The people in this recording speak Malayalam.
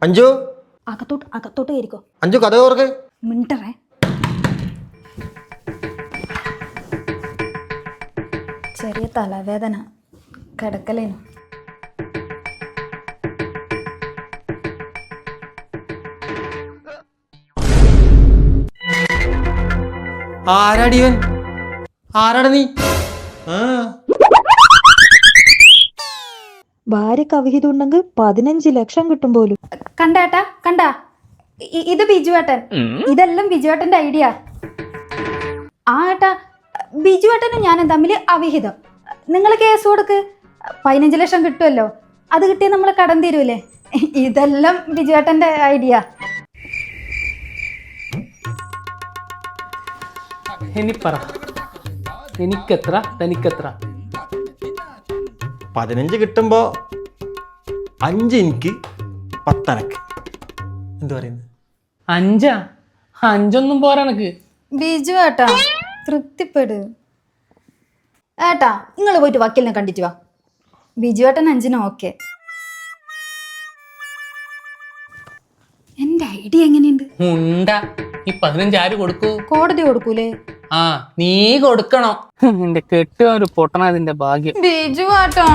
അഞ്ജു അകത്തോട്ട് കയറിക്കോ. അഞ്ജു കഥ ഓർക്ക് മിണ്ടറേ. ചെറിയ തലവേദന കിടക്കലേനു. ആരാടിയവൻ? ആരാടാ നീ? ഭാര്യക്ക് അവിഹിതം ഉണ്ടെങ്കിൽ 15 ലക്ഷം കിട്ടും പോലും. കണ്ടാ കണ്ടാ, ഇത് ബിജുവേട്ടൻ. ഇതെല്ലാം ബിജുവേട്ടന്റെ ഐഡിയ. ആ ഏട്ടാ, ബിജുവേട്ടനും ഞാനും തമ്മിൽ അവിഹിതം. നിങ്ങൾ കേസ് കൊടുക്ക്, 15 ലക്ഷം കിട്ടുമല്ലോ. അത് കിട്ടിയാൽ നമ്മൾ കടം തീരൂലേ? ഇതെല്ലാം ബിജുവേട്ടന്റെ ഐഡിയ. ഇനി പറ, എനിക്കെത്ര തനിക്കെത്ര? 15 കിട്ടുമ്പോ 5 എനിക്ക് 10 അനക്ക്. എന്തു പറയുന്നു? 5? 5 പോരാ എനക്ക്. ബിജു ഏട്ടാ തൃപ്തിപ്പെട്. ഏട്ടാ നിങ്ങൾ പോയിട്ട് വക്കീലിനെ കണ്ടിട്ട് വാ. ബിജു ഏട്ടൻ 5 ഓക്കെ. എന്റെ ഐഡിയ എങ്ങനെയുണ്ട്? ഉണ്ടാ, ഈ 15 ആര് കൊടുക്കൂ? കോടതി കൊടുക്കൂലേ? ആ, നീ കൊടുക്കണം. എന്റെ കെട്ടുക ഒരു പൊട്ടണ അതിന്റെ ഭാഗ്യം. ബിജു ഏട്ടാ